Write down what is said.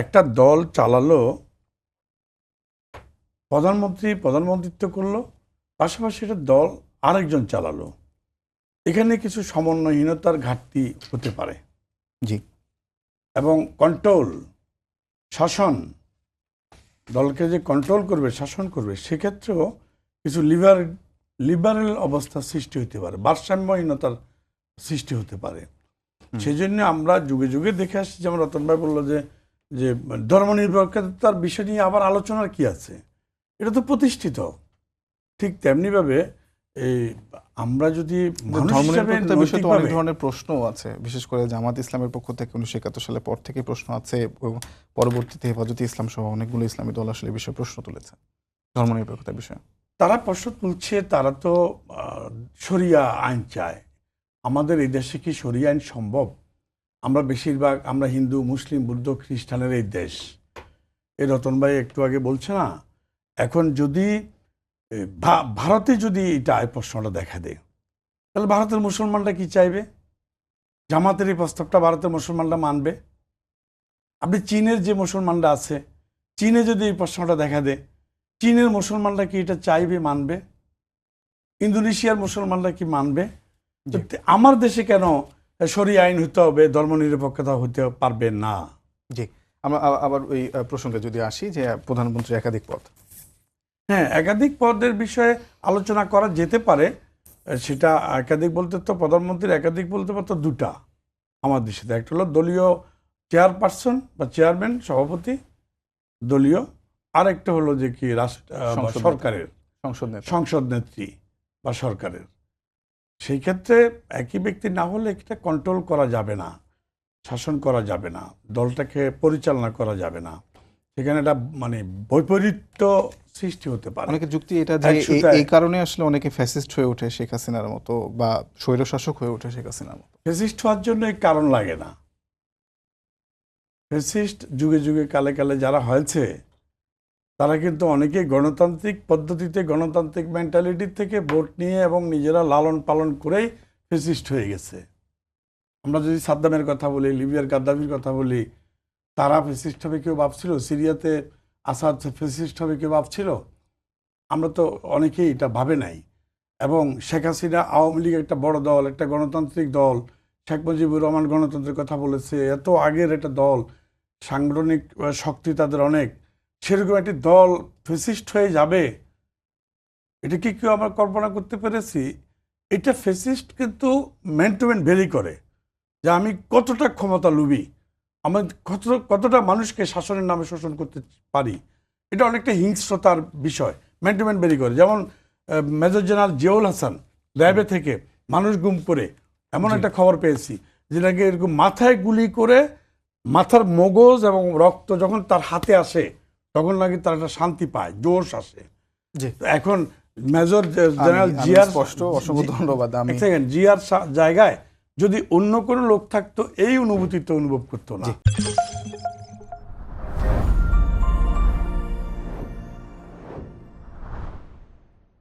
একটা দল চালালো, প্রধানমন্ত্রিত্ব করলো, পাশাপাশি একটা দল আরেকজন চালালো। এখানে কিছু সমন্বয়হীনতার ঘাটতি হতে পারে। জি। এবং কন্ট্রোল, শাসন, দলকে যে কন্ট্রোল করবে, শাসন করবে, সেক্ষেত্রেও কিছু লিবারেল অবস্থা সৃষ্টি হতে পারে, ভারসাম্যহীনতার সৃষ্টি হতে পারে। সেই জন্য আমরা যুগে যুগে দেখে আসছি, যেমন রতন ভাই বললো যে ধর্মনিরপেক্ষতার বিষয় নিয়ে আবার আলোচনার কি আছে, এটা তো প্রতিষ্ঠিত। ঠিক তেমনিভাবে এই আমরা যদি ধর্মনিরপেক্ষতার বিষয়ে তো অনেক ধরনের প্রশ্ন আছে, বিশেষ করে জামাত ইসলামের পক্ষ থেকে 1971 সালের পর থেকে প্রশ্ন আছে, এবং পরবর্তীতে হেফাজতে ইসলাম সহ অনেকগুলো ইসলামী দল আসলে বিষয়ে প্রশ্ন তুলেছে ধর্মনিরপেক্ষতার বিষয়ে। তারা প্রশ্ন তুলছে, তারা তো শরিয়া আইন চায়। আমাদের এই দেশে কি শরিয়া আইন সম্ভব? আমরা বেশিরভাগ আমরা হিন্দু, মুসলিম, বৌদ্ধ, খ্রিস্টানের এই দেশ। এই রতন ভাই একটু আগে বলছে না, এখন যদি ভারতে যদি এটা প্রশ্নটা দেখা দেয়, তাহলে ভারতের মুসলমানরা কি চাইবে? জামাতের এই প্রস্তাবটা ভারতের মুসলমানরা মানবে? আপনি চীনের যে মুসলমানরা আছে, চীনে যদি এই প্রশ্নটা দেখা দেয়, চীনের মুসলমানরা কি এটা চাইবে, মানবে? ইন্দোনেশিয়ার মুসলমানরা কি মানবে? আমার দেশে কেন শরিয়া আইন হতে হবে, ধর্মনিরপেক্ষতা হতে পারবে না? জি, আমরা আবার ওই প্রসঙ্গে যদি আসি যে প্রধানমন্ত্রী একাধিক পদ। হ্যাঁ, একাধিক পদের বিষয়ে আলোচনা করা যেতে পারে। সেটা একাধিক বলতে তো প্রধানমন্ত্রীর একাধিক বলতে পারতো দুটা আমার দেশে। একটা হলো দলীয় চেয়ারপারসন বা চেয়ারম্যান, সভাপতি দলীয়, আর একটা হলো যে কি সরকারের সংসদ নেত্রী বা সরকারের। সেই ক্ষেত্রে একই ব্যক্তি না হলে এটা কন্ট্রোল করা যাবে না, শাসন করা যাবে না, দলটাকে পরিচালনা করা যাবে না। সেখানে একটা মানে বৈপরীত্য সৃষ্টি হতে পারে। অনেকে যুক্তি এটা যে এই কারণে আসলে অনেকে ফ্যাসিস্ট হয়ে ওঠে শেখ হাসিনার মতো, বা স্বৈরশাসক হয়ে ওঠে শেখ হাসিনার মতো। ফ্যাসিস্ট হওয়ার জন্য এই কারণ লাগে না। ফ্যাসিস্ট যুগে যুগে কালে কালে যারা হয়েছে, তারা কিন্তু অনেকেই গণতান্ত্রিক পদ্ধতিতে, গণতান্ত্রিক মেন্টালিটি থেকে ভোট নিয়ে এবং নিজেরা লালন পালন করেই ফ্যাসিস্ট হয়ে গেছে। আমরা যদি সাদ্দামের কথা বলি, লিবিয়ার গাদ্দাফির কথা বলি, তারা ফ্যাসিস্ট হবে কেউ ভাবছিল? সিরিয়াতে আসাদ ফ্যাসিস্ট হবে কেউ ভাবছিল? আমরা তো অনেকেই এটা ভাবে নাই। এবং শেখ হাসিনা, আওয়ামী লীগ একটা বড় দল, একটা গণতান্ত্রিক দল, শেখ মুজিবুর রহমান গণতন্ত্রের কথা বলেছে, এত আগের একটা দল, সাংগঠনিক শক্তি তাদের অনেক, সেরকম একটি দল ফ্যাসিস্ট হয়ে যাবে, এটা কি কেউ আমরা কল্পনা করতে পেরেছি? এটা ফ্যাসিস্ট কিন্তু ম্যান টু ম্যান ভেরি করে, যে আমি কতটা ক্ষমতা লুবি, আমি কতটা মানুষকে শাসনের নামে শোষণ করতে পারি। এটা অনেকটা হিংস্রতার বিষয়, ম্যান টু ম্যান ভেরি করে। যেমন মেজর জেনারেল জিয়াউল হাসান র্যাবে থেকে মানুষ গুম করে, এমন একটা খবর পেয়েছি যে নাকি এরকম মাথায় গুলি করে মাথার মগজ এবং রক্ত যখন তার হাতে আসে, তখন নাকি তার একটা শান্তি পায়, জোশ আসে। এখন মেজর জেনারেল জিয়ার, অসংখ্য ধন্যবাদ, জিয়ার জায়গায় যদি অন্য কোনো লোক থাকতো, এই অনুভূতি তো অনুভব করতো না।